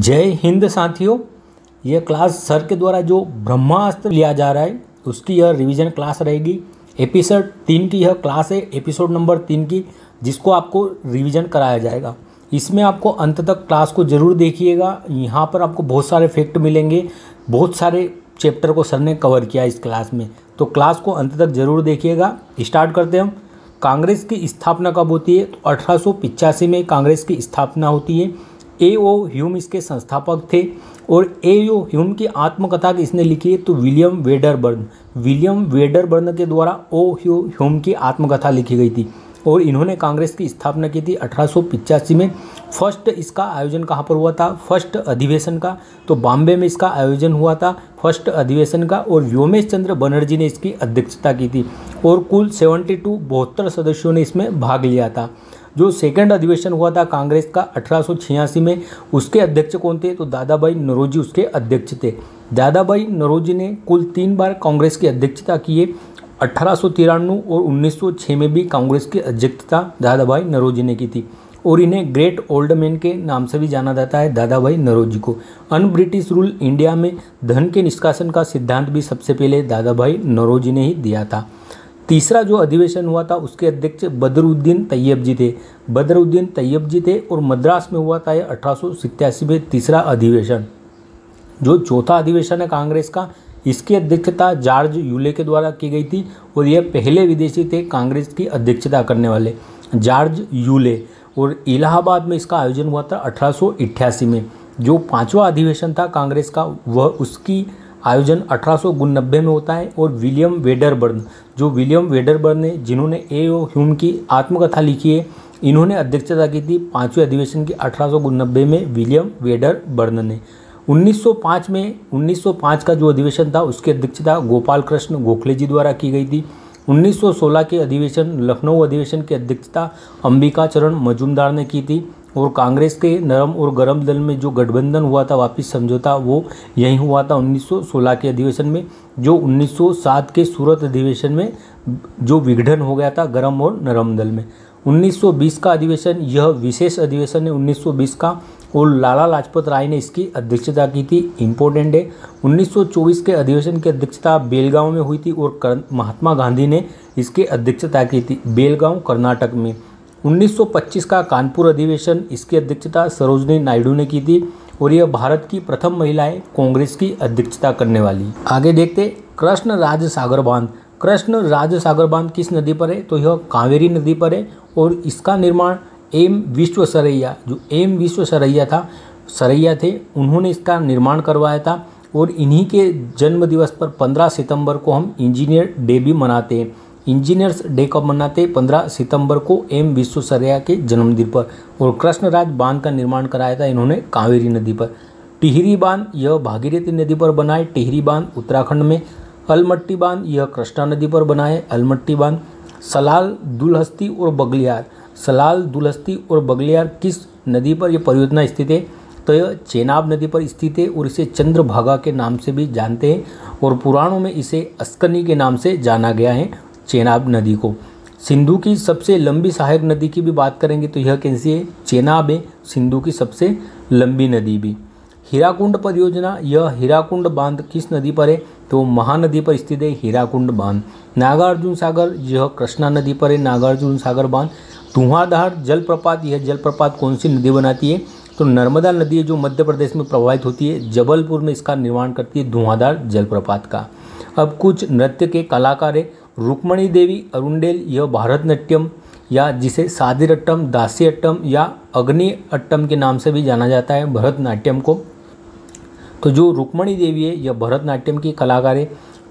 जय हिंद साथियों। यह क्लास सर के द्वारा जो ब्रह्मास्त्र लिया जा रहा है उसकी यह रिवीजन क्लास रहेगी। एपिसोड 3 की यह क्लास है, एपिसोड नंबर 3 की, जिसको आपको रिवीजन कराया जाएगा। इसमें आपको अंत तक क्लास को ज़रूर देखिएगा। यहाँ पर आपको बहुत सारे फैक्ट मिलेंगे, बहुत सारे चैप्टर को सर ने कवर किया इस क्लास में, तो क्लास को अंत तक ज़रूर देखिएगा। स्टार्ट करते हैं हम। कांग्रेस की स्थापना कब होती है? तो 1885 में कांग्रेस की स्थापना होती है। ए.ओ. ह्यूम इसके संस्थापक थे और ए.ओ. ह्यूम की आत्मकथा किसने लिखी है? तो विलियम वेडरबर्न के द्वारा ओ ह्यूम की आत्मकथा लिखी गई थी और इन्होंने कांग्रेस की स्थापना की थी 1885 में। फर्स्ट इसका आयोजन कहाँ पर हुआ था? फर्स्ट अधिवेशन का, तो बॉम्बे में इसका आयोजन हुआ था फर्स्ट अधिवेशन का, और व्योमेश चंद्र बनर्जी ने इसकी अध्यक्षता की थी और कुल 72 सदस्यों ने इसमें भाग लिया था। जो सेकंड अधिवेशन हुआ था कांग्रेस का 1886 में, उसके अध्यक्ष कौन थे? तो दादा भाई नौरोजी उसके अध्यक्ष थे। दादा भाई नौरोजी ने कुल 3 बार कांग्रेस की अध्यक्षता की है। 1893 और 1906 में भी कांग्रेस की अध्यक्षता दादा भाई नौरोजी ने की थी और इन्हें ग्रेट ओल्ड मैन के नाम से भी जाना जाता है, दादा भाई नौरोजी को। अन ब्रिटिश रूल इंडिया में धन के निष्कासन का सिद्धांत भी सबसे पहले दादा भाई नौरोजी ने ही दिया था। तीसरा जो अधिवेशन हुआ था उसके अध्यक्ष बदरुद्दीन तैयब जी थे और मद्रास में हुआ था 1887 में तीसरा अधिवेशन। जो चौथा अधिवेशन है कांग्रेस का, इसकी अध्यक्षता जॉर्ज यूले के द्वारा की गई थी और यह पहले विदेशी थे कांग्रेस की अध्यक्षता करने वाले, जॉर्ज यूले। और इलाहाबाद में इसका आयोजन हुआ था 1888 में। जो पांचवा अधिवेशन था कांग्रेस का, वह उसकी आयोजन 1890 में होता है और विलियम वेडरबर्न ने, जिन्होंने ए.ओ. ह्यूम की आत्मकथा लिखी है, इन्होंने अध्यक्षता की थी पांचवें अधिवेशन की 1890 में विलियम वेडरबर्न ने। 1905 का जो अधिवेशन था उसकी अध्यक्षता गोपाल कृष्ण गोखले जी द्वारा की गई थी। 1916 के अधिवेशन लखनऊ अधिवेशन की अध्यक्षता अंबिका चरण मजूमदार ने की थी और कांग्रेस के नरम और गरम दल में जो गठबंधन हुआ था, वापिस समझौता, वो यहीं हुआ था 1916 के अधिवेशन में। जो 1907 के सूरत अधिवेशन में जो विघटन हो गया था गरम और नरम दल में। 1920 का अधिवेशन, यह विशेष अधिवेशन है 1920 का, और लाला लाजपत राय ने इसकी अध्यक्षता की थी, इम्पोर्टेंट है। 1924 के अधिवेशन की अध्यक्षता बेलगांव में हुई थी और महात्मा गांधी ने इसकी अध्यक्षता की थी, बेलगांव कर्नाटक में। 1925 का कानपुर अधिवेशन, इसकी अध्यक्षता सरोजनी नायडू ने की थी और यह भारत की प्रथम महिला है कांग्रेस की अध्यक्षता करने वाली। आगे देखते कृष्ण राज सागर बांध किस नदी पर है? तो यह कावेरी नदी पर है और इसका निर्माण एम विश्वेश्वरैया थे, उन्होंने इसका निर्माण करवाया था और इन्हीं के जन्म दिवस पर 15 सितंबर को हम इंजीनियर डे भी मनाते हैं। इंजीनियर्स डे कब मनाते हैं? 15 सितंबर को एम विश्वेश्वरैया के जन्मदिन पर। और कृष्णराज बांध का निर्माण कराया था इन्होंने कावेरी नदी पर। टिहरी बांध, यह भागीरथी नदी पर बना है, टिहरी बांध उत्तराखंड में। अलमट्टी बांध, यह कृष्णा नदी पर बना है, अलमट्टी बांध। सलाल दुलहस्ती और बगलियार किस नदी पर यह परियोजना स्थित है? तो यह चेनाब नदी पर स्थित है और इसे चंद्रभागा के नाम से भी जानते हैं और पुराणों में इसे अस्कनी के नाम से जाना गया है, चेनाब नदी को। सिंधु की सबसे लंबी सहायक नदी की भी बात करेंगे तो यह कैसी है? चेनाब है, सिंधु की सबसे लंबी नदी भी। हीराकुंड परियोजना, यह हीराकुंड बांध किस नदी पर है? तो महानदी पर स्थित है हीराकुंड बांध। नागार्जुन सागर, यह कृष्णा नदी पर है, नागार्जुन सागर बांध। धुआंधार जलप्रपात, यह जलप्रपात कौन सी नदी बनाती है? तो नर्मदा नदी है जो मध्य प्रदेश में प्रवाहित होती है, जबलपुर में इसका निर्माण करती है धुआंधार जलप्रपात का। अब कुछ नृत्य के कलाकार है। रुक्मणी देवी अरुंडेल, यह भारतनाट्यम या जिसे सादिरट्टम, दासीअट्टम या अग्नि अट्टम के नाम से भी जाना जाता है भरतनाट्यम को। तो जो रुक्मणी देवी है यह भरतनाट्यम की कलाकार है।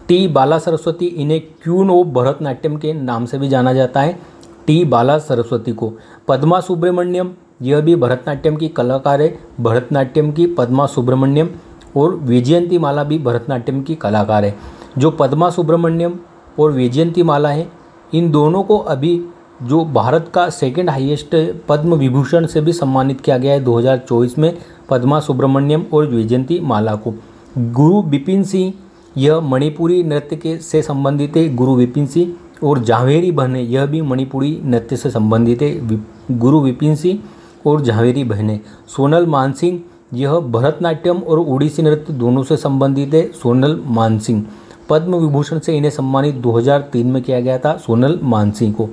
टी बाला सरस्वती, इन्हें क्वीन ऑफ भरतनाट्यम के नाम से भी जाना जाता है, टी बाला सरस्वती को। पद्मा सुब्रमण्यम, यह भी भरतनाट्यम की कलाकार है, भरतनाट्यम की पद्मा सुब्रमण्यम। और वैजयंती माला भी भरतनाट्यम की कलाकार है। जो पद्मा सुब्रमण्यम और वैजयंती माला है, इन दोनों को अभी जो भारत का सेकंड हाईएस्ट पद्म विभूषण से भी सम्मानित किया गया है 2024 में, पद्मा सुब्रमण्यम और वैजयंती माला को। गुरु बिपिन सिंह, यह मणिपुरी नृत्य के से संबंधित है, गुरु बिपिन सिंह। और झावेरी बहनें, यह भी मणिपुरी नृत्य से संबंधित है, गुरु बिपिन सिंह और झावेरी बहनें। सोनल मानसिंह, यह भरतनाट्यम और ओडिसी नृत्य दोनों से संबंधित है। सोनल मानसिंह, पद्म विभूषण से इन्हें सम्मानित 2003 में किया गया था सोनल मानसिंह को।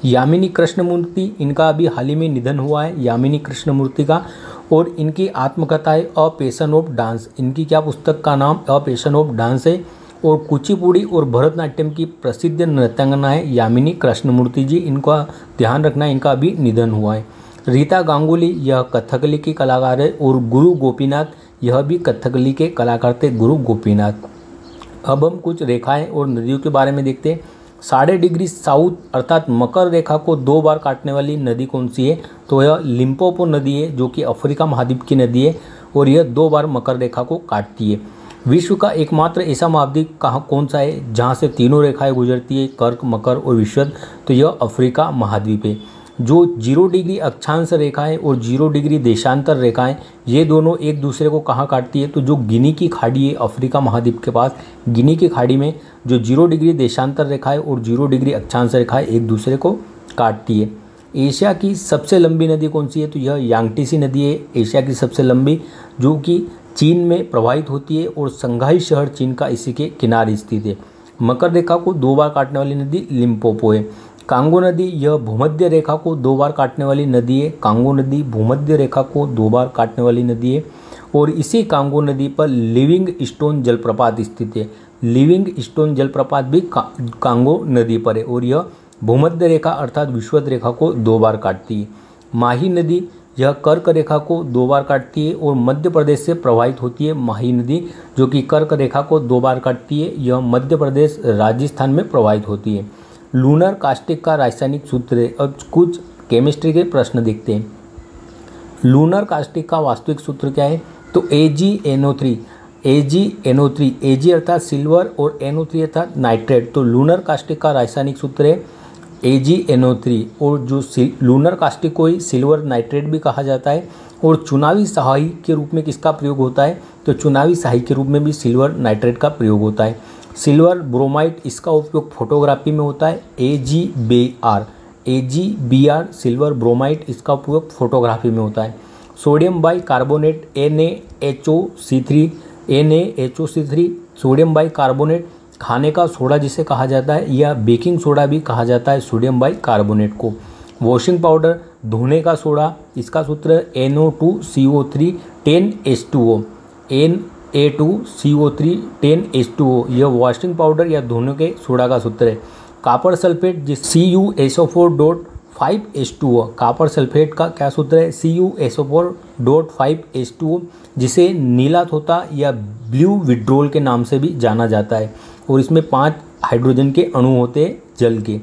यामिनी कृष्णमूर्ति, इनका अभी हाल ही में निधन हुआ है यामिनी कृष्णमूर्ति का, और इनकी आत्मकथा है अ पैशन ऑफ डांस। इनकी क्या पुस्तक का नाम अ पैशन ऑफ डांस है। और कुचिपुड़ी और भरतनाट्यम की प्रसिद्ध नृत्यांगना है यामिनी कृष्णमूर्ति जी, इनका ध्यान रखना, इनका अभी निधन हुआ है। रीता गांगुली, यह कथकली की कलाकार है। और गुरु गोपीनाथ, यह भी कथकली के कलाकार थे, गुरु गोपीनाथ। अब हम कुछ रेखाएं और नदियों के बारे में देखते हैं। 60 डिग्री साउथ अर्थात मकर रेखा को 2 बार काटने वाली नदी कौन सी है, तो यह लिम्पोपो नदी है, जो कि अफ्रीका महाद्वीप की नदी है, और यह 2 बार मकर रेखा को काटती है। विश्व का एकमात्र ऐसा महाद्वीप कौन सा है जहाँ से तीनों रेखाएं गुजरती है, कर्क, मकर और विषुवत, तो यह अफ्रीका महाद्वीप है। जो 0 डिग्री अक्षांश रेखाएं और 0 डिग्री देशांतर रेखाएं, ये दोनों एक दूसरे को कहाँ काटती है, तो जो गिनी की खाड़ी है अफ्रीका महाद्वीप के पास, गिनी की खाड़ी में जो 0 डिग्री देशांतर रेखाएं और 0 डिग्री अक्षांश रेखाएं एक दूसरे को काटती है। एशिया की सबसे लंबी नदी कौन सी है, तो यह यांगटीसी नदी है, एशिया की सबसे लंबी, जो कि चीन में प्रवाहित होती है और संघाई शहर चीन का इसी के किनारे स्थित है। मकर रेखा को 2 बार काटने वाली नदी लिम्पोपो है। कांगो नदी, यह भूमध्य रेखा को 2 बार काटने वाली नदी है। कांगो नदी भूमध्य रेखा को 2 बार काटने वाली नदी है। और इसी कांगो नदी पर लिविंग स्टोन जलप्रपात स्थित है। लिविंग स्टोन जलप्रपात भी कांगो नदी पर है, और यह भूमध्य रेखा अर्थात विषुवत रेखा को 2 बार काटती है। माही नदी, यह कर्क रेखा को 2 बार काटती है और मध्य प्रदेश से प्रवाहित होती है। माही नदी जो कि कर्क रेखा को 2 बार काटती है, यह मध्य प्रदेश राजस्थान में प्रवाहित होती है। लूनर कास्टिक का रासायनिक सूत्र है। अब कुछ केमिस्ट्री के प्रश्न देखते हैं। लूनर कास्टिक का वास्तविक सूत्र क्या है, तो AgNO3, AgNO3, Ag अर्थात सिल्वर और NO3 अर्थात नाइट्रेट। तो लूनर कास्टिक का रासायनिक सूत्र है AgNO3। और जो लूनर कास्टिक को ही सिल्वर नाइट्रेट भी कहा जाता है। और चुनावी स्याही के रूप में किसका प्रयोग होता है, तो चुनावी स्याही के रूप में भी सिल्वर नाइट्रेट का प्रयोग होता है। सिल्वर ब्रोमाइड, इसका उपयोग फोटोग्राफी में होता है। AgBr सिल्वर ब्रोमाइड, इसका उपयोग फोटोग्राफी में होता है। Sodium bicarbonate NaHO3 sodium bicarbonate, खाने का सोडा जिसे कहा जाता है, या बेकिंग सोडा भी कहा जाता है सोडियम बाइकार्बोनेट को। वॉशिंग पाउडर, धोने का सोडा, इसका सूत्र NO2CO3 10H2O, Na2CO3 10H2O, यह वॉशिंग पाउडर या धोने के सोडा का सूत्र है। कॉपर सल्फेट, जिस CuSO4.5H2O, कॉपर सल्फेट का क्या सूत्र है, CuSO4.5H2O, जिसे नीला तोता या ब्लू विड्रोल के नाम से भी जाना जाता है। और इसमें 5 हाइड्रोजन के अणु होते हैं जल के।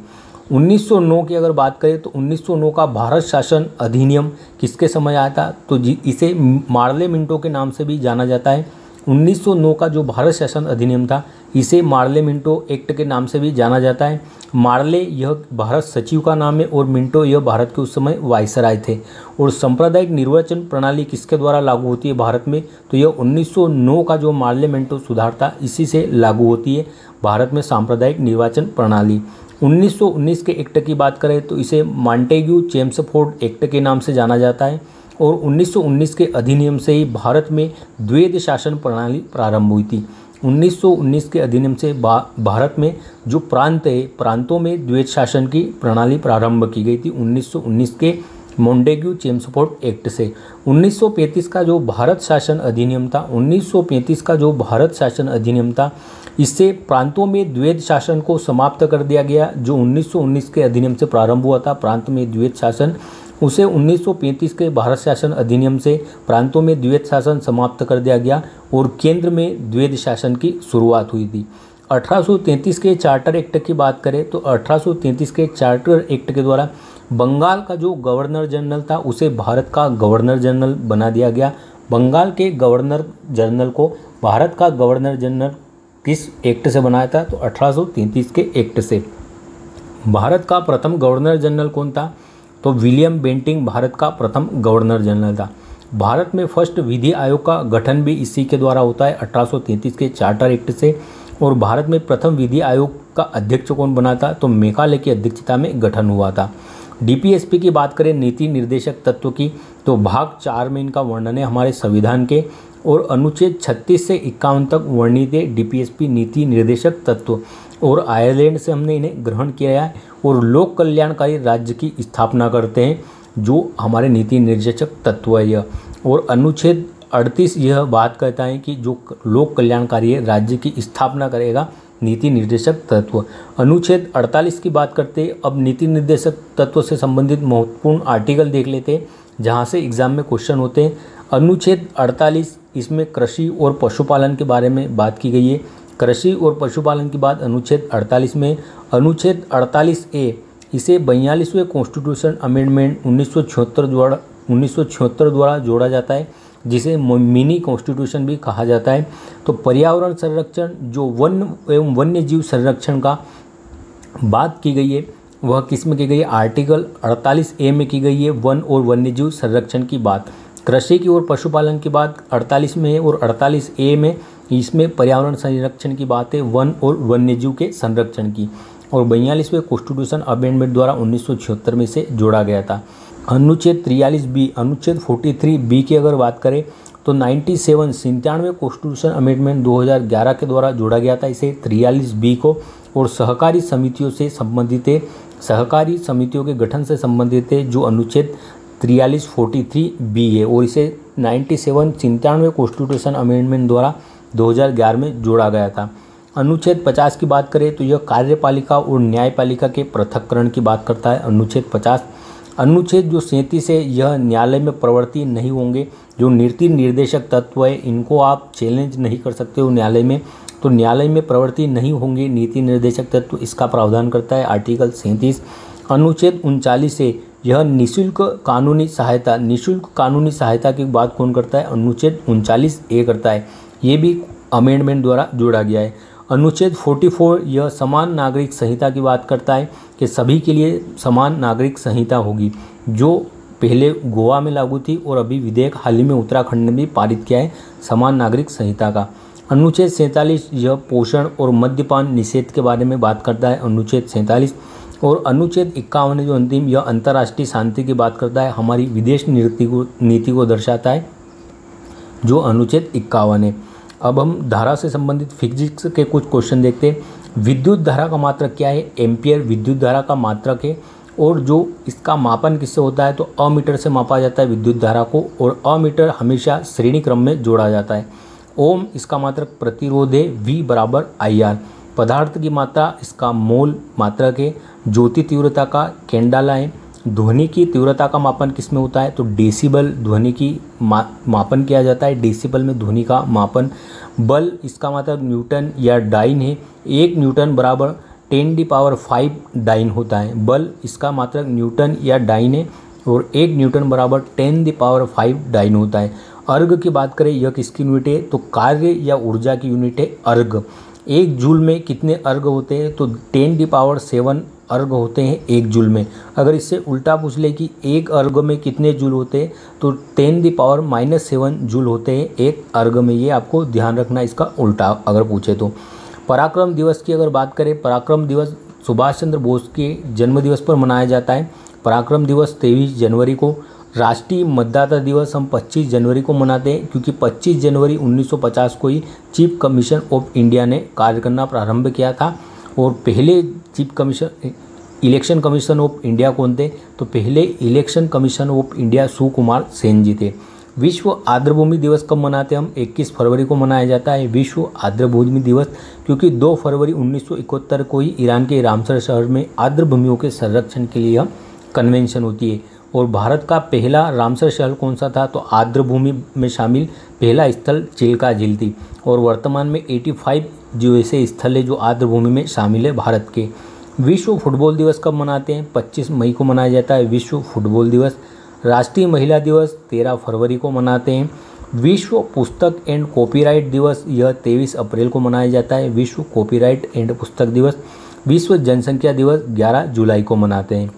1909 की अगर बात करें तो 1909 का भारत शासन अधिनियम किसके समय आया था, तो इसे मार्ले मिंटो के नाम से भी जाना जाता है। 1909 का जो भारत शासन अधिनियम था, इसे मार्ले मिंटो एक्ट के नाम से भी जाना जाता है। मार्ले यह भारत सचिव का नाम है और मिंटो यह भारत के उस समय वायसराय थे। और सांप्रदायिक निर्वाचन प्रणाली किसके द्वारा लागू होती है भारत में, तो यह 1909 का जो मार्ले मिंटो सुधार था, इसी से लागू होती है भारत में सांप्रदायिक निर्वाचन प्रणाली। 1919 के एक्ट की बात करें तो इसे मॉन्टेग्यू चेम्सफोर्ड एक्ट के नाम से जाना जाता है। और 1919 के अधिनियम से ही भारत में द्वैध शासन प्रणाली प्रारंभ हुई थी। 1919 के अधिनियम से भारत में जो प्रांत है, प्रांतों में द्वैध शासन की प्रणाली प्रारंभ की गई थी 1919 के मॉन्टेग्यू चेम्सफोर्ड एक्ट से। 1935 का जो भारत शासन अधिनियम था, 1935 का जो भारत शासन अधिनियम था, इससे प्रांतों में द्वैध शासन को समाप्त कर दिया गया। जो 1919 के अधिनियम से प्रारंभ हुआ था प्रांत में द्वैध शासन, उसे 1935 के भारत शासन अधिनियम से प्रांतों में द्वैध शासन समाप्त कर दिया गया और केंद्र में द्वैध शासन की शुरुआत हुई थी। 1833 के चार्टर एक्ट की बात करें तो 1833 के चार्टर एक्ट के द्वारा बंगाल का जो गवर्नर जनरल था, उसे भारत का गवर्नर जनरल बना दिया गया। बंगाल के गवर्नर जनरल को भारत का गवर्नर जनरल किस एक्ट से बनाया था, तो 1833 के एक्ट से। भारत का प्रथम गवर्नर जनरल कौन था, तो विलियम बेंटिंग भारत का प्रथम गवर्नर जनरल था। भारत में फर्स्ट विधि आयोग का गठन भी इसी के द्वारा होता है 1833 के चार्टर एक्ट से। और भारत में प्रथम विधि आयोग का अध्यक्ष कौन बना था, तो मेघालय की अध्यक्षता में गठन हुआ था। डीपीएसपी की बात करें नीति निर्देशक तत्व की, तो भाग 4 में इनका वर्णन है हमारे संविधान के, और अनुच्छेद 36 से 51 तक वर्णित है डीपीएसपी नीति निर्देशक तत्व, और आयरलैंड से हमने इन्हें ग्रहण किया है, और लोक कल्याणकारी राज्य की स्थापना करते हैं जो हमारे नीति निर्देशक तत्व है यह। और अनुच्छेद 38 यह बात कहता है कि जो लोक कल्याणकारी राज्य की स्थापना करेगा नीति निर्देशक तत्व। अनुच्छेद 48 की बात करते हैं। अब नीति निर्देशक तत्व से संबंधित महत्वपूर्ण आर्टिकल देख लेते हैं जहाँ से एग्जाम में क्वेश्चन होते हैं। अनुच्छेद 48 इसमें कृषि और पशुपालन के बारे में बात की गई है। कृषि और पशुपालन की बात अनुच्छेद 48 में। अनुच्छेद 48A इसे 42वें कॉन्स्टिट्यूशन अमेंडमेंट 1976 द्वारा जोड़ा जाता है, जिसे मिनी कॉन्स्टिट्यूशन भी कहा जाता है। तो पर्यावरण संरक्षण जो वन एवं वन्य जीव संरक्षण का बात की गई है वह किस में की गई है, आर्टिकल 48A में की गई है, वन और वन्य जीव संरक्षण की बात। कृषि की और पशुपालन की बात 48 में है, और 48A में इसमें पर्यावरण संरक्षण की बात है, वन और वन्य जीव के संरक्षण की, और 42वें कॉन्स्टिट्यूशन अमेंडमेंट द्वारा 1976 में से जोड़ा गया था। अनुच्छेद 43B, अनुच्छेद 43B की अगर बात करें तो 97 कॉन्स्टिट्यूशन अमेंडमेंट 2011 के द्वारा जोड़ा गया था इसे 43B को, और सहकारी समितियों से संबंधित है, सहकारी समितियों के गठन से संबंधित है जो अनुच्छेद 43B है, और इसे 97 कॉन्स्टिट्यूशन अमेंडमेंट द्वारा 2011 में जोड़ा गया था। अनुच्छेद 50 की बात करें तो यह कार्यपालिका और न्यायपालिका के पृथक्करण की बात करता है। अनुच्छेद 50 अनुच्छेद जो 37 है यह न्यायालय में प्रवर्ती नहीं होंगे। जो नीति निर्देशक तत्व है इनको आप चैलेंज नहीं कर सकते हो न्यायालय में, तो न्यायालय में प्रवर्ती नहीं होंगे नीति निर्देशक तत्व, इसका प्रावधान करता है आर्टिकल 37। अनुच्छेद 39 से यह निःशुल्क कानूनी सहायता की बात कौन करता है, अनुच्छेद 39A करता है, ये भी अमेंडमेंट द्वारा जोड़ा गया है। अनुच्छेद 44 यह समान नागरिक संहिता की बात करता है कि सभी के लिए समान नागरिक संहिता होगी, जो पहले गोवा में लागू थी और अभी विधेयक हाल ही में उत्तराखंड ने भी पारित किया है समान नागरिक संहिता का। अनुच्छेद 47 यह पोषण और मद्यपान निषेध के बारे में बात करता है, अनुच्छेद 47। और अनुच्छेद 51 जो अंतिम यह अंतर्राष्ट्रीय शांति की बात करता है, हमारी विदेश नीति को दर्शाता है, जो अनुच्छेद 51 है। अब हम धारा से संबंधित फिजिक्स के कुछ क्वेश्चन देखते हैं। विद्युत धारा का मात्रक क्या है, एम्पियर विद्युत धारा का मात्रक है, और जो इसका मापन किससे होता है तो अमीटर से मापा जाता है विद्युत धारा को, और अमीटर हमेशा श्रेणी क्रम में जोड़ा जाता है। ओम इसका मात्रक प्रतिरोध है, V बराबर IR। पदार्थ की मात्रा इसका मोल मात्रक है। ज्योति तीव्रता का कैंडाला है। ध्वनि की तीव्रता का मापन किस में होता है तो डेसिबल ध्वनि की मापन किया जाता है, डेसिबल में ध्वनि का मापन। बल इसका मतलब न्यूटन या डाइन है। 1 न्यूटन बराबर 10⁵ डाइन होता है। बल इसका मात्रक न्यूटन या डाइन है, और 1 न्यूटन बराबर 10⁵ डाइन होता है। अर्घ की बात करें यह किसकी यूनिट है तो कार्य या ऊर्जा की यूनिट है अर्घ। 1 जूल में कितने अर्घ होते हैं तो 10⁷ अर्घ होते हैं 1 जूल में। अगर इससे उल्टा पूछ ले कि 1 अर्घ में कितने जूल होते हैं तो 10⁻⁻7 जूल होते हैं 1 अर्घ में। ये आपको ध्यान रखना इसका उल्टा अगर पूछे तो। पराक्रम दिवस की अगर बात करें, पराक्रम दिवस सुभाष चंद्र बोस के जन्मदिवस पर मनाया जाता है। पराक्रम दिवस 23 जनवरी को। राष्ट्रीय मतदाता दिवस हम 25 जनवरी को मनाते हैं, क्योंकि 25 जनवरी 1950 को ही चीफ कमीशन ऑफ इंडिया ने कार्य करना प्रारंभ किया था। और पहले इलेक्शन कमीशन ऑफ इंडिया कौन थे तो पहले election commission of India Sukumar Sen जी थे। विश्व आर्द्रभूमि दिवस कब मनाते हैं हम, 21 फरवरी को मनाया जाता है विश्व आर्द्रभूमि दिवस, क्योंकि 2 फरवरी 1971 को ही ईरान के रामसर शहर में आर्द्रभूमियों के संरक्षण के लिए कन्वेंशन होती है। और भारत का पहला रामसर शहर कौन सा था तो आर्द्रभूमि में शामिल पहला स्थल चिल्का झील थी। और वर्तमान में 85 जो ऐसे स्थल है जो आर्द्रभूमि में शामिल है भारत के। विश्व फुटबॉल दिवस कब मनाते हैं 25 मई को मनाया जाता है विश्व फुटबॉल दिवस। राष्ट्रीय महिला दिवस 13 फरवरी को मनाते हैं। विश्व पुस्तक एंड कॉपीराइट दिवस यह 23 अप्रैल को मनाया जाता है विश्व कॉपीराइट एंड पुस्तक दिवस। विश्व जनसंख्या दिवस 11 जुलाई को मनाते हैं।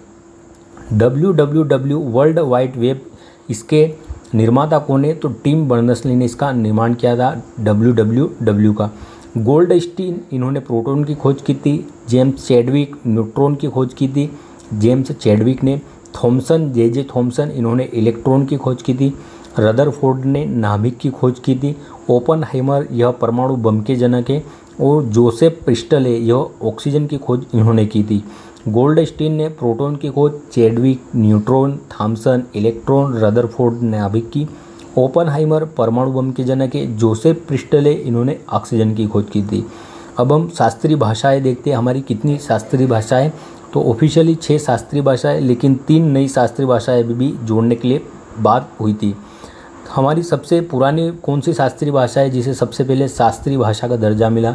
WWW वर्ल्ड वाइड वेब इसके निर्माता कौन है तो टिम बर्नर्स-ली ने इसका निर्माण किया था WWW का। गोल्डस्टीन इन्होंने प्रोटॉन की खोज की थी। जेम्स चैडविक न्यूट्रॉन की खोज की थी जेम्स चैडविक ने। थॉमसन, जे थॉमसन, इन्होंने इलेक्ट्रॉन की खोज की थी। रदरफोर्ड ने नाभिक की खोज की थी। ओपनहाइमर, यह परमाणु बम के जनक है। और जोसेफ प्रिस्टल है, यह ऑक्सीजन की खोज इन्होंने की थी। गोल्डस्टीन ने प्रोटॉन की खोज, Chadwick neutron, Thomson electron, Rutherford नाभिक की। ओपनहाइमर परमाणु बम के जनक है। जोसेफ प्रिस्टल है, इन्होंने ऑक्सीजन की खोज की थी। अब हम शास्त्रीय भाषाएं देखते हैं, हमारी कितनी शास्त्रीय भाषाएं। तो ऑफिशियली 6 शास्त्रीय भाषाएं, लेकिन 3 नई शास्त्रीय भाषाएं भी जोड़ने के लिए बात हुई थी। हमारी सबसे पुरानी कौन सी शास्त्रीय भाषा है जिसे सबसे पहले शास्त्रीय भाषा का दर्जा मिला?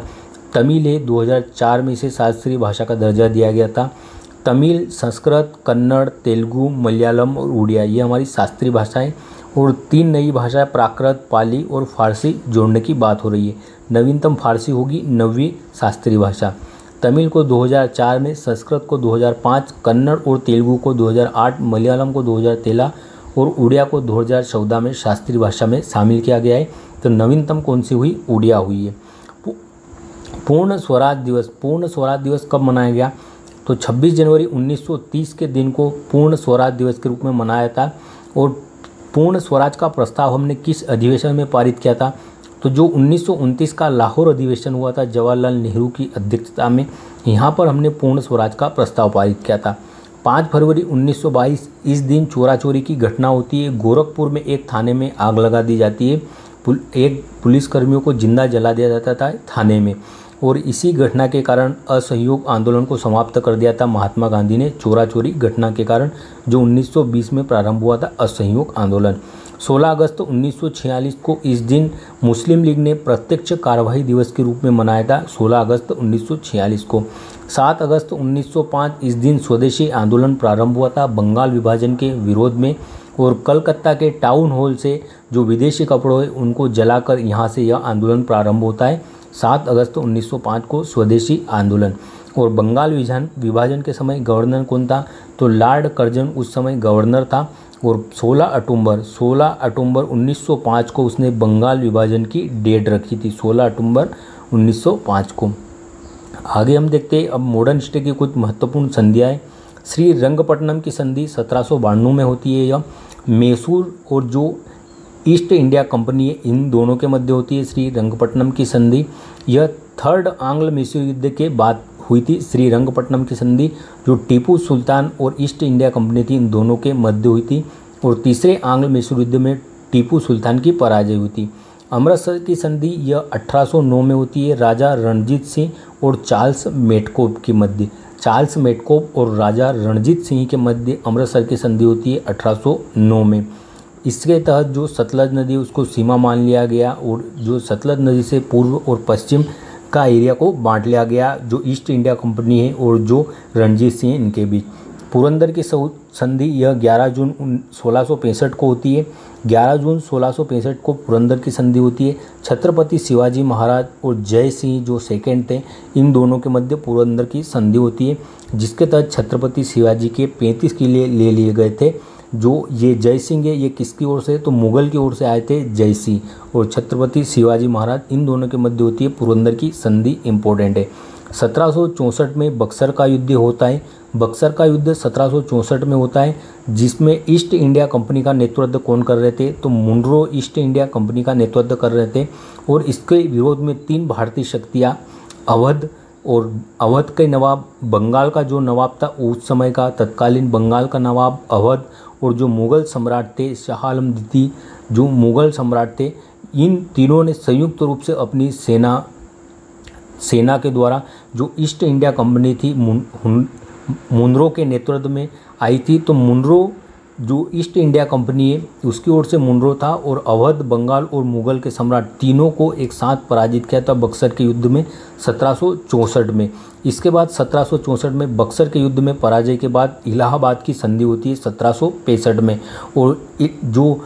तमिल है। 2004 में इसे शास्त्रीय भाषा का दर्जा दिया गया था। तमिल, संस्कृत, कन्नड़, तेलुगु, मलयालम और उड़िया, ये हमारी शास्त्रीय भाषाएं। और 3 नई भाषाएं प्राकृत, पाली और फारसी जोड़ने की बात हो रही है। नवीनतम फारसी होगी 9वीं शास्त्रीय भाषा। तमिल को 2004 में, संस्कृत को 2005, कन्नड़ और तेलुगु को 2008, मलयालम को 2013 और उड़िया को 2014 में शास्त्रीय भाषा में शामिल किया गया है। तो नवीनतम कौन सी हुई? उड़िया हुई है। पूर्ण स्वराज दिवस कब मनाया गया? तो 26 जनवरी 1930 के दिन को पूर्ण स्वराज दिवस के रूप में मनाया था। और पूर्ण स्वराज का प्रस्ताव हमने किस अधिवेशन में पारित किया था? तो जो 1929 का लाहौर अधिवेशन हुआ था जवाहरलाल नेहरू की अध्यक्षता में, यहाँ पर हमने पूर्ण स्वराज का प्रस्ताव पारित किया था। 5 फरवरी 1922 इस दिन चोरा चोरी की घटना होती है। गोरखपुर में एक थाने में आग लगा दी जाती है। एक पुलिसकर्मियों को जिंदा जला दिया जाता था थाने में। और इसी घटना के कारण असहयोग आंदोलन को समाप्त कर दिया था महात्मा गांधी ने, चोरा चोरी घटना के कारण, जो 1920 में प्रारंभ हुआ था असहयोग आंदोलन। 16 अगस्त 1946 को इस दिन मुस्लिम लीग ने प्रत्यक्ष कार्यवाही दिवस के रूप में मनाया था। 16 अगस्त 1946 को। 7 अगस्त 1905 इस दिन स्वदेशी आंदोलन प्रारंभ हुआ था बंगाल विभाजन के विरोध में। और कलकत्ता के टाउन हॉल से जो विदेशी कपड़े हैं उनको जलाकर यहाँ से यह आंदोलन प्रारंभ होता है। 7 अगस्त 1905 को स्वदेशी आंदोलन। और बंगाल विभाजन के समय गवर्नर कौन था? तो लॉर्ड कर्जन उस समय गवर्नर था। और 16 अक्टूबर 1905 को उसने बंगाल विभाजन की डेट रखी थी, 16 अक्टूबर 1905 को। आगे हम देखते हैं अब मॉडर्न हिस्ट्री की कुछ महत्वपूर्ण संधियाँ। श्री रंगपट्टनम की संधि 1792 में होती है। यह मैसूर और जो ईस्ट इंडिया कंपनी है इन दोनों के मध्य होती है श्री रंगपट्टनम की संधि। यह 3rd आंग्ल मैसूर युद्ध के बाद हुई थी श्री रंगपट्टनम की संधि, जो टीपू सुल्तान और ईस्ट इंडिया कंपनी थी इन दोनों के मध्य हुई थी। और तीसरे आंग्ल मैसूर युद्ध में टीपू सुल्तान की पराजय हुई थी। अमृतसर की संधि यह 1809 में होती है राजा रणजीत सिंह और चार्ल्स मेटकोप के मध्य। चार्ल्स मेटकोप और राजा रणजीत सिंह के मध्य अमृतसर की संधि होती है 1809 में। इसके तहत जो सतलज नदी उसको सीमा मान लिया गया और जो सतलज नदी से पूर्व और पश्चिम का एरिया को बांट लिया गया, जो ईस्ट इंडिया कंपनी है और जो रणजीत सिंह इनके बीच। पुरंदर की संधि यह 11 जून 1665 को होती है। 11 जून 1665 को पुरंदर की संधि होती है। छत्रपति शिवाजी महाराज और जय सिंह जो सेकेंड थे इन दोनों के मध्य पुरंदर की संधि होती है, जिसके तहत छत्रपति शिवाजी के 35 किले ले लिए गए थे। जो ये जय सिंह है ये किसकी ओर से? तो मुगल की ओर से आए थे जय सिंह। और छत्रपति शिवाजी महाराज इन दोनों के मध्य होती है पुरंदर की संधि इम्पोर्टेंट है। 1764 में बक्सर का युद्ध होता है। बक्सर का युद्ध 1764 में होता है, जिसमें ईस्ट इंडिया कंपनी का नेतृत्व कौन कर रहे थे? तो मुनरो ईस्ट इंडिया कंपनी का नेतृत्व कर रहे थे। और इसके विरोध में 3 भारतीय शक्तियाँ, अवध के नवाब, बंगाल का जो नवाब था उस समय का तत्कालीन बंगाल का नवाब अवध, और जो मुग़ल सम्राट थे शाह आलम द्वितीय जो मुग़ल सम्राट थे, इन तीनों ने संयुक्त रूप से अपनी सेना के द्वारा जो ईस्ट इंडिया कंपनी थी मुनरो के नेतृत्व में आई थी। तो मुनरो जो ईस्ट इंडिया कंपनी है उसकी ओर से मुनरो था और अवध, बंगाल और मुग़ल के सम्राट तीनों को एक साथ पराजित किया था बक्सर के युद्ध में 1764 में। इसके बाद 1764 में बक्सर के युद्ध में पराजय के बाद इलाहाबाद की संधि होती है 1765 में। और जो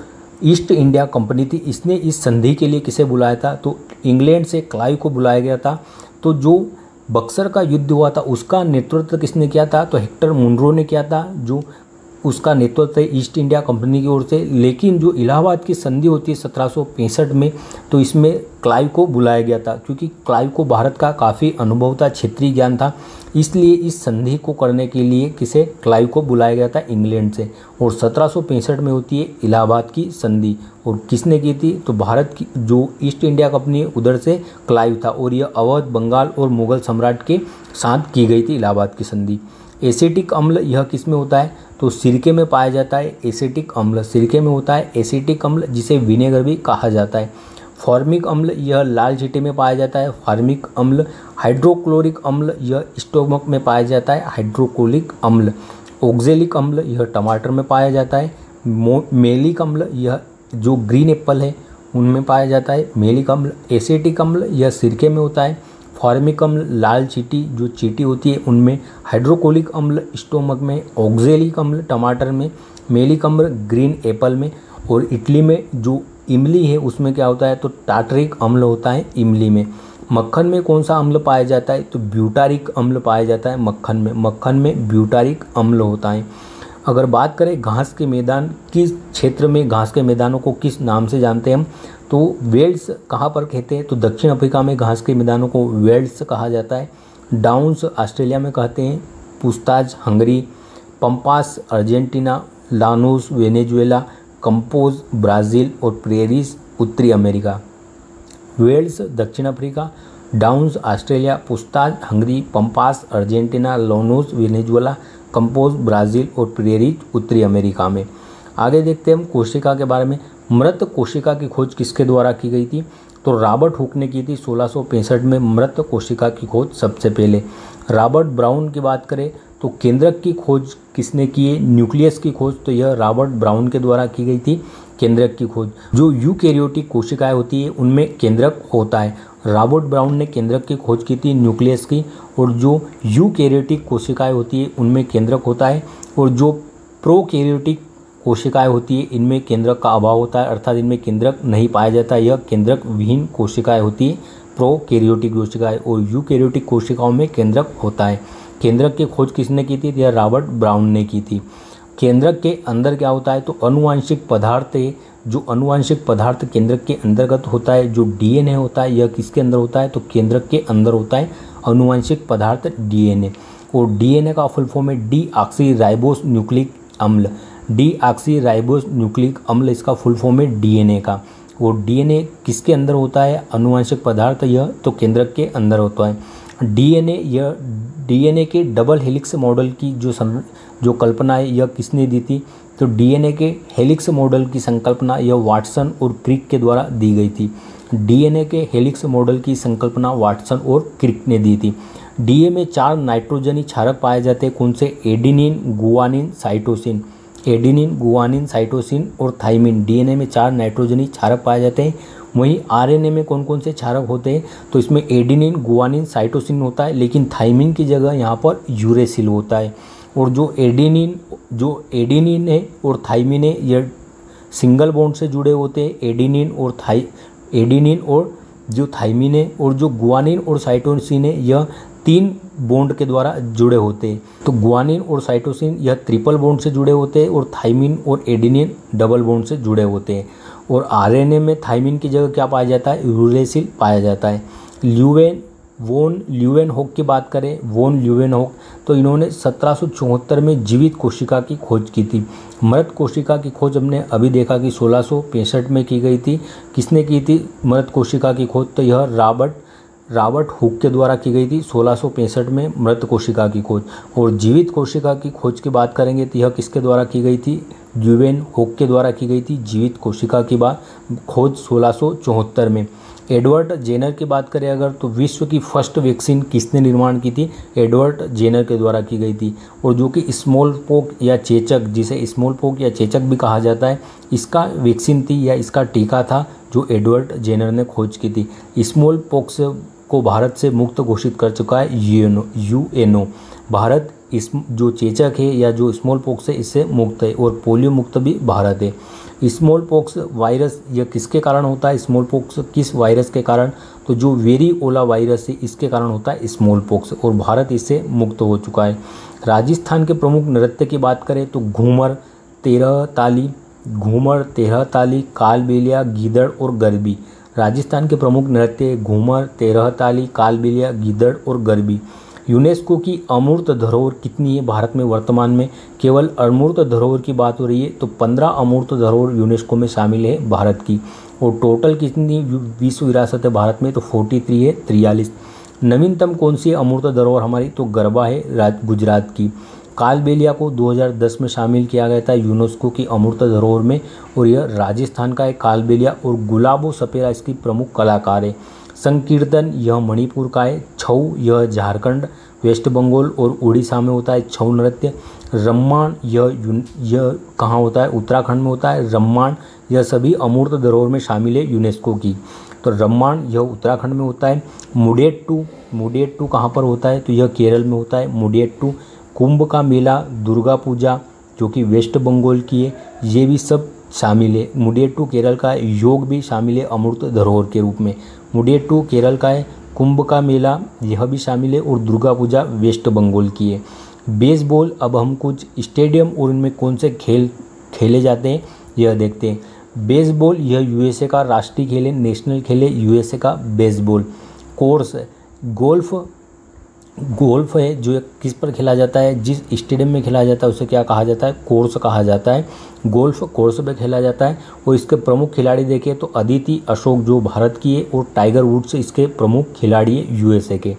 ईस्ट इंडिया कंपनी थी इसने इस संधि के लिए किसे बुलाया था? तो इंग्लैंड से क्लाइव को बुलाया गया था। तो जो बक्सर का युद्ध हुआ था उसका नेतृत्व किसने किया था? तो हेक्टर मुनरो ने किया था। जो उसका नेतृत्व है ईस्ट इंडिया कंपनी की ओर से। लेकिन जो इलाहाबाद की संधि होती है 1765 में, तो इसमें क्लाइव को बुलाया गया था, क्योंकि क्लाइव को भारत का काफ़ी अनुभव था, क्षेत्रीय ज्ञान था, इसलिए इस संधि को करने के लिए किसे, क्लाइव को बुलाया गया था इंग्लैंड से। और 1765 में होती है इलाहाबाद की संधि। और किसने की थी, तो भारत की जो ईस्ट इंडिया कंपनी है उधर से क्लाइव था, और यह अवध, बंगाल और मुगल सम्राट के साथ की गई थी इलाहाबाद की संधि। एसिटिक अम्ल यह किस में होता है, तो सिरके में पाया जाता है। एसिटिक अम्ल सिरके में होता है। एसिटिक अम्ल जिसे विनेगर भी कहा जाता है। फॉर्मिक अम्ल यह लाल चींटी में पाया जाता है। फॉर्मिक अम्ल। हाइड्रोक्लोरिक अम्ल यह स्टोमक में पाया जाता है। हाइड्रोक्लोरिक अम्ल। ऑक्जेलिक अम्ल यह टमाटर में पाया जाता है। मेलिक अम्ल यह जो ग्रीन एप्पल है उनमें पाया जाता है। मेलिक अम्ल। एसिटिक अम्ल यह सिरके में होता है। फॉर्मिक अम्ल लाल चींटी जो चींटी होती है उनमें। हाइड्रोक्लोरिक अम्ल स्टोमक में। ऑक्जेलिक अम्ल टमाटर में। मेलिक अम्ल ग्रीन एप्पल में। और इटली में जो इमली है उसमें क्या होता है, तो टार्टरिक अम्ल होता है इमली में। मक्खन में कौन सा अम्ल पाया जाता है, तो ब्यूटारिक अम्ल पाया जाता है मक्खन में। मक्खन में ब्यूटारिक अम्ल होता है। अगर बात करें घास के मैदान, किस क्षेत्र में घास के मैदानों को किस नाम से जानते हैं हम, तो वेल्स कहाँ पर कहते हैं, तो दक्षिण अफ्रीका में घास के मैदानों को वेल्स कहा जाता है। डाउन्स ऑस्ट्रेलिया में कहते हैं। Pusztas Hungary. Pampas Argentina. Llanos Venezuela. Campos Brazil और प्रेरीज उत्तरी अमेरिका। वेल्स दक्षिण Africa. Downs Australia. Pusztas Hungary. Pampas Argentina. Llanos Venezuela. Campos Brazil और प्रेरीज उत्तरी अमेरिका में। आगे देखते हैं हम कोशिका के बारे में। मृत कोशिका की खोज किसके द्वारा की गई थी, तो रॉबर्ट हुक ने की थी 1665 में मृत कोशिका की खोज सबसे पहले। रॉबर्ट ब्राउन की बात करें तो केंद्रक की खोज किसने की है, न्यूक्लियस की खोज, तो यह रॉबर्ट ब्राउन के द्वारा की गई थी केंद्रक की खोज। जो यूकैरियोटिक कोशिकाएं होती है उनमें केंद्रक होता है। रॉबर्ट ब्राउन ने केंद्रक की खोज की थी न्यूक्लियस की। और जो यूकैरियोटिक कोशिकाएं होती है उनमें केंद्रक होता है। और जो प्रोकैरियोटिक कोशिकाएं होती है इनमें केंद्रक का अभाव होता है, अर्थात इनमें केंद्रक नहीं पाया जाता। यह केंद्रक विहीन कोशिकाएं होती है प्रोकैरियोटिक कोशिकाएं। और यूकैरियोटिक कोशिकाओं में केंद्रक होता है। केंद्रक की खोज किसने की थी, यह रॉबर्ट ब्राउन ने की थी। केंद्रक के अंदर क्या होता है, तो अनुवांशिक पदार्थ है। जो अनुवांशिक पदार्थ केंद्रक के अंतर्गत होता है, जो डीएनए होता है, यह किसके अंदर होता है, तो केंद्रक के अंदर होता है अनुवांशिक पदार्थ डीएनए। और डीएनए का फुल फॉर्म है डीऑक्सीराइबोस न्यूक्लिक अम्ल। डीऑक्सीराइबोस न्यूक्लिक अम्ल इसका फुल फॉर्म है डीएनए का। और डीएनए किसके अंदर होता है, अनुवांशिक पदार्थ यह तो केंद्रक के अंदर होता है। डीएनए के डबल हेलिक्स मॉडल की जो कल्पना है यह किसने दी थी, तो डीएनए के हेलिक्स मॉडल की संकल्पना यह वाटसन और क्रिक के द्वारा दी गई थी। डीएनए के हेलिक्स मॉडल की संकल्पना वाटसन और क्रिक ने दी थी। डीएनए में 4 नाइट्रोजनी क्षारक पाए जाते हैं, कौन से, adenine, guanine, cytosine. Adenine, guanine, cytosine और थाइमिन। डीएनए में 4 नाइट्रोजनी क्षारक पाए जाते हैं। वहीं आरएनए में कौन कौन से क्षारक होते हैं, तो इसमें एडेनिन, गुआनिन, साइटोसिन होता है, लेकिन थाइमिन की जगह यहाँ पर यूरेसिल होता है। और जो एडेनिन है और थाइमिन है यह सिंगल बॉन्ड से जुड़े होते हैं। एडेनिन और जो थाइमिन है और जो गुआनिन और साइटोसिन है यह 3 बॉन्ड के द्वारा जुड़े होते हैं। तो गुआनिन और साइटोसिन यह ट्रिपल बॉन्ड से जुड़े होते हैं और थाइमिन और एडेनिन डबल बॉन्ड से जुड़े होते हैं। और आरएनए में थाइमिन की जगह क्या पाया जाता है, यूरेसिल पाया जाता है। वोन ल्यूवेनहोक की बात करें, वोन ल्यूवेनहोक, तो इन्होंने 1774 में जीवित कोशिका की खोज की थी। मृत कोशिका की खोज हमने अभी देखा कि 1665 में की गई थी। किसने की थी मृत कोशिका की खोज, तो यह रॉबर्ट हुक के द्वारा की गई थी 1665 में मृत कोशिका की खोज। और जीवित कोशिका की खोज की बात करेंगे तो यह किसके द्वारा की गई थी, ल्यूवेनहोक के द्वारा की गई थी जीवित कोशिका की खोज 1674 में। एडवर्ड जेनर की बात करें अगर, तो विश्व की फर्स्ट वैक्सीन किसने निर्माण की थी, एडवर्ड जेनर के द्वारा की गई थी। और जो कि स्मॉल पोक या चेचक, जिसे स्मॉल पोक या चेचक भी कहा जाता है, इसका वैक्सीन थी या इसका टीका था जो एडवर्ड जेनर ने खोज की थी। स्मॉल पोक्स को भारत से मुक्त घोषित कर चुका है यूएनओ। भारत इस जो चेचक है या जो स्मॉल पोक्स है इससे मुक्त है। और पोलियो मुक्त भी भारत है। स्मॉल पॉक्स वायरस यह किसके कारण होता है? स्मॉल पॉक्स किस वायरस के कारण? तो जो वेरिओला वायरस है इसके कारण होता है स्मॉल पॉक्स, और भारत इससे मुक्त हो चुका है। राजस्थान के प्रमुख नृत्य की बात करें तो घूमर, तेरह ताली, कालबेलिया, गीदड़ और गरबी। राजस्थान के प्रमुख नृत्य घूमर, तेरह ताली, कालबेलिया, गीदड़ और गरबी। यूनेस्को की अमूर्त धरोहर कितनी है भारत में वर्तमान में? केवल अमूर्त धरोहर की बात हो रही है तो 15 अमूर्त धरोहर यूनेस्को में शामिल है भारत की। और टोटल कितनी विश्व विरासत है भारत में? तो 43 है, 43। नवीनतम कौन सी अमूर्त धरोहर हमारी? तो गरबा है गुजरात की। कालबेलिया को 2010 में शामिल किया गया था यूनेस्को की अमूर्त धरोहर में, और यह राजस्थान का है कालबेलिया, और गुलाबो सपेरा इसकी प्रमुख कलाकार है। संकीर्तन यह मणिपुर का है। छऊ यह झारखंड, वेस्ट बंगाल और उड़ीसा में होता है छऊ नृत्य। रम्माण यह कहाँ होता है? उत्तराखंड में होता है रम्माण। यह सभी अमूर्त धरोहर में शामिल है यूनेस्को की। तो रम्माण यह उत्तराखंड में होता है। मुडेट्टू कहाँ पर होता है? तो यह केरल में होता है मुडेट्टू। कुंभ का मेला, दुर्गा पूजा जो कि वेस्ट बंगाल की है, ये भी सब शामिल है। मुडेट्टू केरल का है। योग भी शामिल है अमूर्त धरोहर के रूप में। मुडेट्टू केरल का है। कुंभ का मेला यह भी शामिल है, और दुर्गा पूजा वेस्ट बंगाल की है। बेसबॉल, अब हम कुछ स्टेडियम और इनमें कौन से खेल खेले जाते हैं यह देखते हैं। बेसबॉल यह यूएसए का राष्ट्रीय खेल है, नेशनल खेल है यूएसए का बेसबॉल। कोर्स, गोल्फ है जो किस पर खेला जाता है? जिस स्टेडियम में खेला जाता है उसे क्या कहा जाता है? कोर्स कहा जाता है। गोल्फ कोर्स पे खेला जाता है। और इसके प्रमुख खिलाड़ी देखें तो अदिति अशोक जो भारत की है, और टाइगर वुड्स इसके प्रमुख खिलाड़ी है यूएसए के।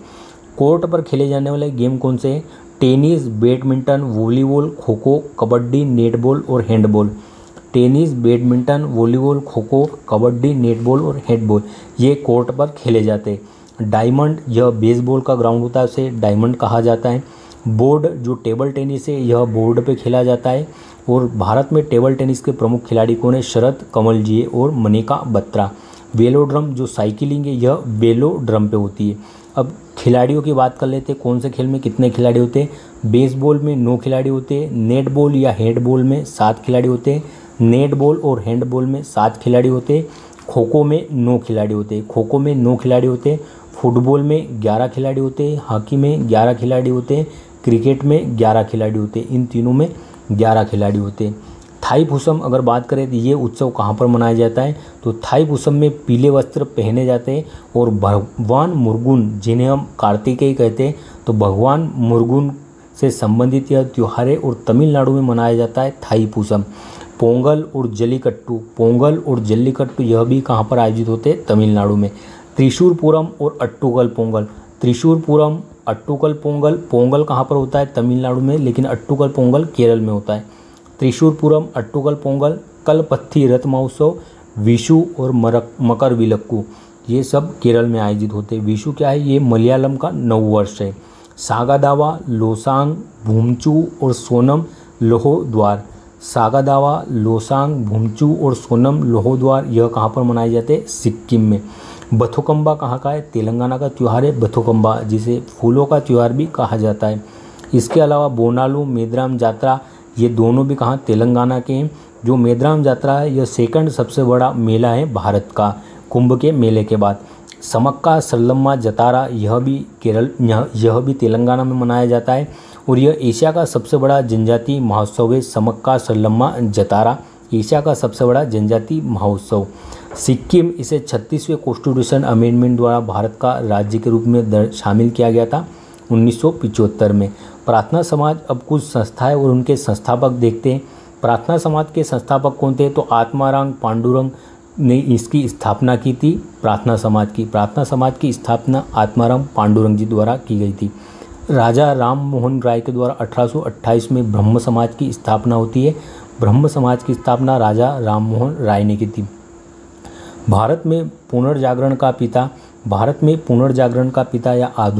कोर्ट पर खेले जाने वाले गेम कौन से हैं? Tennis, badminton, volleyball, kho kho, kabaddi, netball और handball. Tennis, badminton, volleyball, kho kho, kabaddi, netball और हैंडबॉल ये कोर्ट पर खेले जाते हैं। डायमंड यह बेसबॉल का ग्राउंड होता है, उसे डायमंड कहा जाता है। बोर्ड जो टेबल टेनिस है यह बोर्ड पे खेला जाता है। और भारत में टेबल टेनिस के प्रमुख खिलाड़ी कौन है? शरद कमल जी है और मनिका बत्रा। वेलोड्रम जो साइकिलिंग है यह वेलोड्रम पे होती है। अब खिलाड़ियों की बात कर लेते हैं, कौन से खेल में कितने खिलाड़ी होते हैं? बेसबॉल में 9 खिलाड़ी होते हैं। नेटबॉल या हैंडबॉल में 7 खिलाड़ी होते हैं। नेटबॉल और हैंडबॉल में 7 खिलाड़ी होते हैं। खो खो में 9 खिलाड़ी होते हैं। खो खो में 9 खिलाड़ी होते हैं। फुटबॉल में 11 खिलाड़ी होते हैं। हॉकी में 11 खिलाड़ी होते हैं। क्रिकेट में 11 खिलाड़ी होते हैं। इन तीनों में 11 खिलाड़ी होते हैं। थाईपुसम अगर बात करें तो ये उत्सव कहाँ पर मनाया जाता है? तो थाईपुसम में पीले वस्त्र पहने जाते हैं, और भगवान मुर्गुन जिन्हें हम कार्तिकेय कहते हैं, तो भगवान मुर्गुन से संबंधित यह त्यौहार है, और तमिलनाडु में मनाया जाता है थाईपुसम। पोंगल और जल्लीकट्टू यह भी कहाँ पर आयोजित होते हैं? तमिलनाडु में। त्रिशूर पूरम और अट्टूकल पोंगल। त्रिशूर पूरम, अट्टूकल पोंगल। पोंगल कहाँ पर होता है? तमिलनाडु में, लेकिन अट्टूकल पोंगल केरल में होता है। त्रिशूर पूरम, अट्टूकल पोंगल, कलपत्थी रथ महोत्सव, विशु और मकर विलक्कू ये सब केरल में आयोजित होते हैं। विशु क्या है? ये मलयालम का नववर्ष है। सागादावा, लोसांग, भूमचू और सोनम लोहोद्वार। सागादावा, लोसांग, भूमचू और सोनम लोहोद्वार यह कहाँ पर मनाए जाते हैं? सिक्किम में। बथुकम्बा कहाँ का है? तेलंगाना का त्यौहार है बथुकम्बा, जिसे फूलों का त्यौहार भी कहा जाता है। इसके अलावा बोनालू, मेदराम जात्रा ये दोनों भी कहाँ? तेलंगाना के हैं। जो मेदराम जात्रा है यह सेकंड सबसे बड़ा मेला है भारत का कुंभ के मेले के बाद। समक्का सरलम्मा जतारा यह भी तेलंगाना में मनाया जाता है, और यह एशिया का सबसे बड़ा जनजातीय महोत्सव है। समक्का सरलम्मा जतारा एशिया का सबसे बड़ा जनजातीय महोत्सव। सिक्किम इसे 36वें कॉन्स्टिट्यूशन अमेंडमेंट द्वारा भारत का राज्य के रूप में शामिल किया गया था 1975 में। प्रार्थना समाज, अब कुछ संस्थाएं और उनके संस्थापक देखते हैं। प्रार्थना समाज के संस्थापक कौन थे? तो आत्माराम पांडुरंग ने इसकी स्थापना की थी। प्रार्थना समाज की स्थापना आत्माराम पांडुरंग जी द्वारा की गई थी। राजा राम मोहन राय के द्वारा 1828 में ब्रह्म समाज की स्थापना होती है। ब्रह्म समाज की स्थापना राजा राम मोहन राय ने की थी। भारत में पुनर्जागरण का पिता या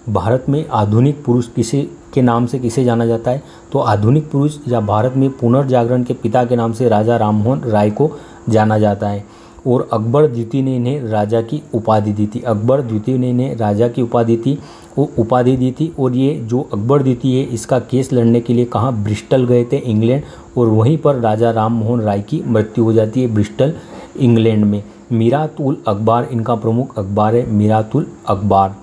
भारत में आधुनिक पुरुष किसे नाम से किसे जाना जाता है? तो आधुनिक पुरुष या भारत में पुनर्जागरण के पिता के नाम से राजा राममोहन राय को जाना जाता है। और अकबर द्वितीय ने इन्हें राजा की उपाधि दी थी। अकबर द्वितीय ने इन्हें राजा की उपाधि दी थी। और ये जो अकबर द्वितीय है इसका केस लड़ने के लिए कहाँ, ब्रिस्टल गए थे, इंग्लैंड, और वहीं पर राजा राम मोहन राय की मृत्यु हो जाती है ब्रिस्टल, इंग्लैंड में। मीरात उल अखबार इनका प्रमुख अखबार है, मीरात उल अखबार,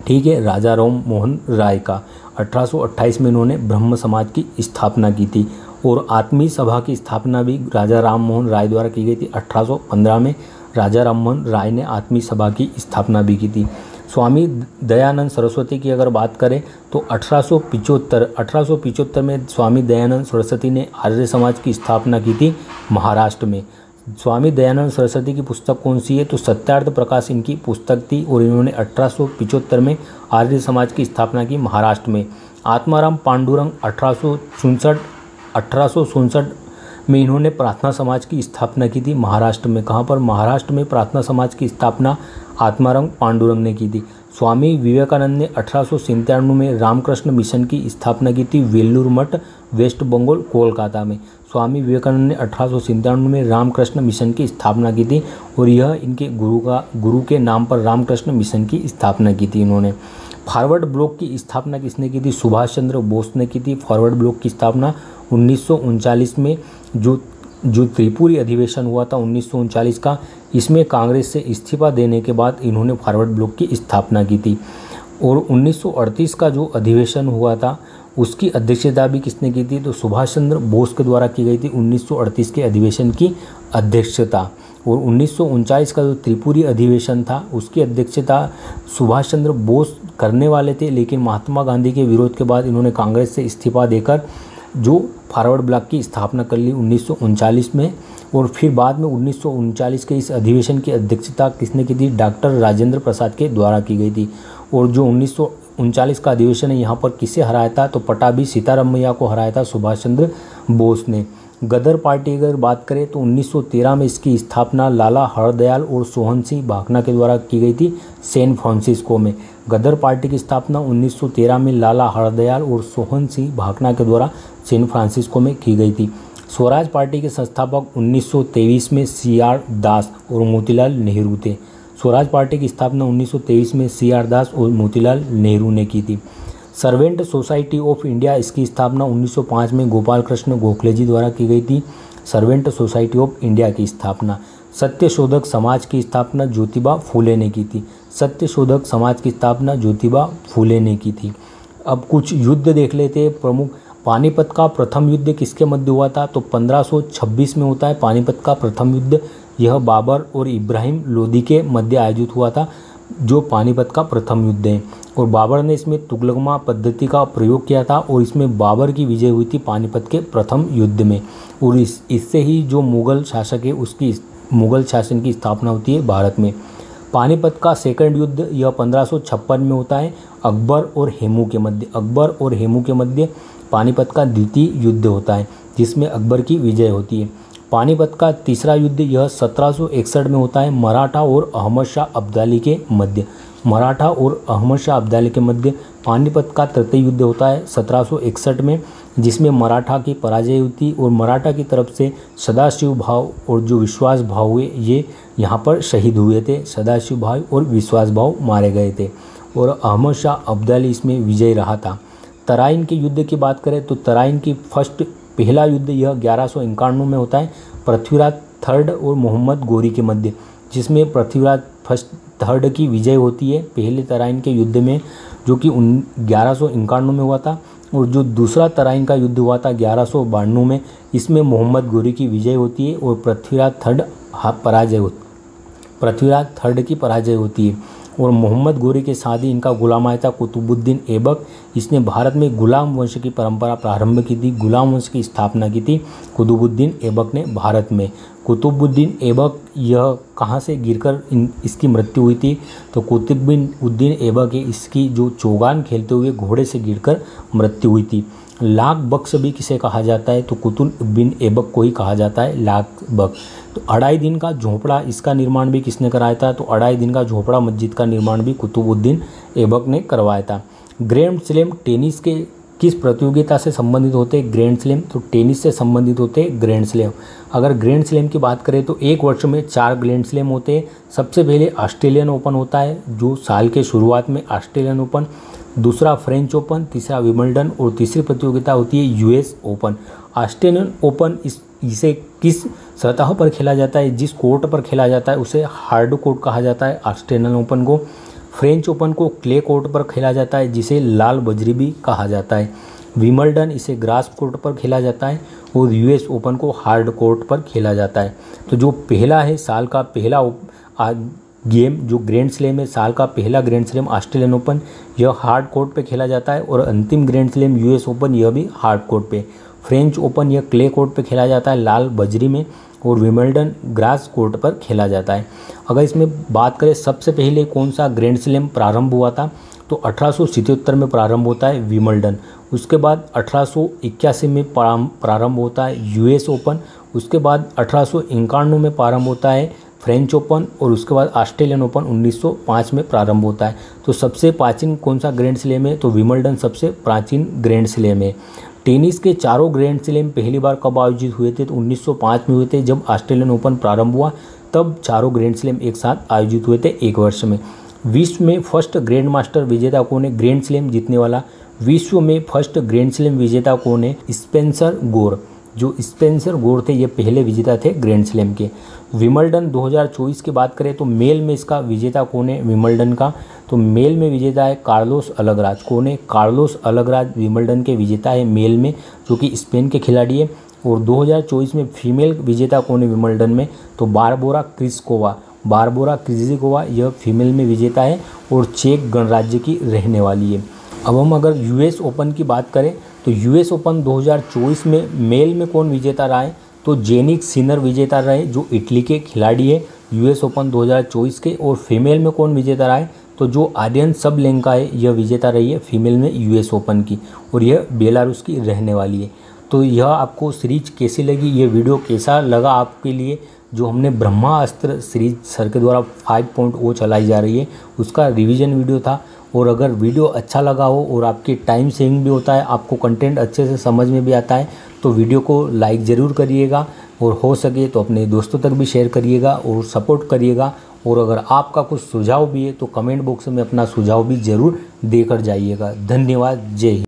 ठीक है, राजा राम मोहन राय का। 1828 में इन्होंने ब्रह्म समाज की स्थापना की थी। और आत्मीय सभा की स्थापना भी राजा राम मोहन राय द्वारा की गई थी। 1815 में राजा राम मोहन राय ने आत्मीय सभा की स्थापना भी की थी। स्वामी दयानंद सरस्वती की अगर बात करें तो 1875 में स्वामी दयानंद सरस्वती ने आर्य समाज की स्थापना की थी महाराष्ट्र में। स्वामी दयानंद सरस्वती की पुस्तक कौन सी है, तो सत्यार्थ प्रकाश इनकी पुस्तक थी। और इन्होंने 1875 में आर्य समाज की स्थापना की महाराष्ट्र में। आत्माराम पांडुरंग 1867 में इन्होंने प्रार्थना समाज की स्थापना की थी महाराष्ट्र में। कहाँ पर, महाराष्ट्र में प्रार्थना समाज की स्थापना आत्माराम पांडुरंग ने की थी। स्वामी विवेकानंद ने 1897 में रामकृष्ण मिशन की स्थापना की थी वेल्लूर मठ, वेस्ट बंगाल, कोलकाता में। स्वामी विवेकानंद ने 1897 में रामकृष्ण मिशन की स्थापना की थी और यह इनके गुरु के नाम पर रामकृष्ण मिशन की स्थापना की थी इन्होंने। फॉरवर्ड ब्लॉक की स्थापना किसने की थी, सुभाष चंद्र बोस ने की थी। फॉरवर्ड ब्लॉक की स्थापना 1939 में जो त्रिपुरी अधिवेशन हुआ था 1939 का, इसमें कांग्रेस से इस्तीफा देने के बाद इन्होंने फॉरवर्ड ब्लॉक की स्थापना की थी। और 1938 का जो अधिवेशन हुआ था उसकी अध्यक्षता भी किसने की थी, तो सुभाष चंद्र बोस के द्वारा की गई थी 1938 के अधिवेशन की अध्यक्षता। और 1939 का जो त्रिपुरी अधिवेशन था उसकी अध्यक्षता सुभाष चंद्र बोस करने वाले थे, लेकिन महात्मा गांधी के विरोध के बाद इन्होंने कांग्रेस से इस्तीफा देकर जो फॉरवर्ड ब्लॉक की स्थापना कर ली 1939 में। और फिर बाद में 1939 के इस अधिवेशन की अध्यक्षता किसने की थी, डॉक्टर राजेंद्र प्रसाद के द्वारा की गई थी। और जो 1939 का अधिवेशन है यहाँ पर किसे हराया था, तो पटाभी सीतारामैया को हराया था सुभाष चंद्र बोस ने। गदर पार्टी अगर बात करें तो 1913 में इसकी स्थापना लाला हरदयाल और सोहन सिंह भाकना के द्वारा की गई थी सैन फ्रांसिस्को में। गदर पार्टी की स्थापना 1913 में लाला हरदयाल और सोहन सिंह भाकना के द्वारा सैन फ्रांसिस्को में की गई थी। स्वराज पार्टी के संस्थापक 1923 में CR दास और मोतीलाल नेहरू थे। स्वराज पार्टी की स्थापना 1923 में CR दास और मोतीलाल नेहरू ने की थी। सर्वेंट सोसाइटी ऑफ इंडिया, इसकी स्थापना 1905 में गोपाल कृष्ण गोखले जी द्वारा की गई थी। सर्वेंट सोसाइटी ऑफ इंडिया की स्थापना। सत्यशोधक समाज की स्थापना ज्योतिबा फूले ने की थी। सत्यशोधक समाज की स्थापना ज्योतिबा फूले ने की थी। अब कुछ युद्ध देख लेते हैं प्रमुख। पानीपत का प्रथम युद्ध किसके मध्य हुआ था, तो 1526 में होता है पानीपत का प्रथम युद्ध। यह बाबर और इब्राहिम लोदी के मध्य आयोजित हुआ था जो पानीपत का प्रथम युद्ध है। और बाबर ने इसमें तुगलकमा पद्धति का प्रयोग किया था और इसमें बाबर की विजय हुई थी पानीपत के प्रथम युद्ध में। और इससे ही जो मुगल शासक है उसकी मुगल शासन की स्थापना होती है भारत में। पानीपत का सेकंड युद्ध यह 1556 में होता है अकबर और हेमू के मध्य। अकबर और हेमू के मध्य पानीपत का द्वितीय युद्ध होता है जिसमें अकबर की विजय होती है। पानीपत का तीसरा युद्ध यह 1761 में होता है मराठा और अहमद शाह अब्दाली के मध्य। मराठा और अहमद शाह अब्दाली के मध्य पानीपत का तृतीय युद्ध होता है 1761 में, जिसमें मराठा की पराजय हुई और मराठा की तरफ से सदाशिव भाव और जो विश्वास भाव हुए ये यहाँ पर शहीद हुए थे। सदाशिव भाव और विश्वास भाव मारे गए थे और अहमद शाह अब्दाली इसमें विजयी रहा था। तराइन के युद्ध की बात करें तो तराइन की पहला युद्ध यह 1191 में होता है पृथ्वीराज थर्ड और मोहम्मद गोरी के मध्य, जिसमें पृथ्वीराज थर्ड की विजय होती है पहले तराइन के युद्ध में जो कि 1191 में हुआ था। और जो दूसरा तराइन का युद्ध हुआ था 1192 में, इसमें मोहम्मद गोरी की विजय होती है और पृथ्वीराज थर्ड की पराजय होती है। और मोहम्मद गोरी के साथ ही इनका गुलाम आया था कुतुबुद्दीन ऐबक। इसने भारत में गुलाम वंश की परंपरा प्रारंभ की थी। गुलाम वंश की स्थापना की थी कुतुबुद्दीन ऐबक ने भारत में। कुतुबुद्दीन ऐबक यह कहाँ से गिरकर इसकी मृत्यु हुई थी, तो कुतुबुद्दीन ऐबक इसकी जो चौगान खेलते हुए घोड़े से गिरकर मृत्यु हुई थी। लाख बख्श भी किसे कहा जाता है, तो कुतुबुद्दीन ऐबक को ही कहा जाता है लाख बख्श। तो 2.5 दिन का झोपड़ा, इसका निर्माण भी किसने कराया था, तो 2.5 दिन का झोपड़ा मस्जिद का निर्माण भी कुतुबुद्दीन ऐबक ने करवाया था। ग्रैंड स्लैम टेनिस किस प्रतियोगिता से संबंधित होते हैं ग्रैंड स्लैम, तो टेनिस से संबंधित होते हैं ग्रैंड स्लैम। अगर ग्रैंड स्लैम की बात करें तो एक वर्ष में 4 ग्रैंड स्लैम होते हैं। सबसे पहले ऑस्ट्रेलियन ओपन होता है जो साल के शुरुआत में ऑस्ट्रेलियन ओपन, दूसरा फ्रेंच ओपन, तीसरा विंबलडन और तीसरी प्रतियोगिता होती है यूएस ओपन। ऑस्ट्रेलियन ओपन इसे किस सतह पर खेला जाता है, जिस कोर्ट पर खेला जाता है उसे हार्ड कोर्ट कहा जाता है ऑस्ट्रेलियन ओपन को। फ्रेंच ओपन को क्ले कोर्ट पर खेला जाता है जिसे लाल बजरी भी कहा जाता है। विंबलडन इसे ग्रास कोर्ट पर खेला जाता है और यूएस ओपन को हार्ड कोर्ट पर खेला जाता है। तो जो पहला है साल का पहला गेम जो ग्रैंड स्लैम है, साल का पहला ग्रैंड स्लैम ऑस्ट्रेलियन ओपन, यह हार्ड कोर्ट पे खेला जाता है और अंतिम ग्रैंड स्लैम यूएस ओपन यह भी हार्ड कोर्ट पे। फ्रेंच ओपन यह क्ले कोर्ट पे खेला जाता है लाल बजरी में और विंबलडन ग्रास कोर्ट पर खेला जाता है। अगर इसमें बात करें सबसे पहले कौन सा ग्रैंड स्लैम प्रारंभ हुआ था, तो 1877 में प्रारंभ होता है विंबलडन। उसके बाद 1881 में प्रारंभ होता है यूएस ओपन। उसके बाद 1891 में प्रारंभ होता है फ्रेंच ओपन और उसके बाद ऑस्ट्रेलियन ओपन 1905 में प्रारंभ होता है। तो सबसे प्राचीन कौन सा ग्रैंड स्लैम है, तो विंबलडन सबसे प्राचीन ग्रैंड स्लैम है। टेनिस के चारों ग्रैंड स्लैम पहली बार कब आयोजित हुए थे, तो 1905 में हुए थे जब ऑस्ट्रेलियन ओपन प्रारंभ हुआ, तब चारों ग्रैंड स्लैम एक साथ आयोजित हुए थे एक वर्ष में। विश्व में फर्स्ट ग्रैंड मास्टर विजेता कौन है, ग्रैंड स्लैम जीतने वाला विश्व में फर्स्ट ग्रैंड स्लैम विजेता कौन है, स्पेंसर गोर। जो स्पेंसर गोर थे ये पहले विजेता थे ग्रैंड स्लैम के। विंबलडन 2024 की बात करें तो मेल में इसका विजेता कौन है विंबलडन का, तो मेल में विजेता है कार्लोस अलगराज। कौन है, कार्लोस अलगराज विंबलडन के विजेता है मेल में, जो कि स्पेन के खिलाड़ी है। और 2024 में फीमेल विजेता कौन है विंबलडन में, तो बारबोरा क्रिज़िकोवा यह फीमेल में विजेता है और चेक गणराज्य की रहने वाली है। अब हम अगर यूएस ओपन की बात करें तो यूएस ओपन 2024 में मेल में कौन विजेता रहा है, तो जेनिक सिनर विजेता रहे जो इटली के खिलाड़ी है यूएस ओपन 2024 के। और फीमेल में कौन विजेता रहा है, तो जो आर्यन सबलेंका है यह विजेता रही है फीमेल में यूएस ओपन की और यह बेलारूस की रहने वाली है। तो यह आपको सीरीज कैसी लगी, ये वीडियो कैसा लगा आपके लिए, जो हमने ब्रह्मास्त्र सीरीज सर के द्वारा 5.0 चलाई जा रही है उसका रिवीजन वीडियो था। और अगर वीडियो अच्छा लगा हो और आपकी टाइम सेविंग भी होता है, आपको कंटेंट अच्छे से समझ में भी आता है, तो वीडियो को लाइक ज़रूर करिएगा और हो सके तो अपने दोस्तों तक भी शेयर करिएगा और सपोर्ट करिएगा। और अगर आपका कुछ सुझाव भी है तो कमेंट बॉक्स में अपना सुझाव भी ज़रूर देकर जाइएगा। धन्यवाद। जय हिंद।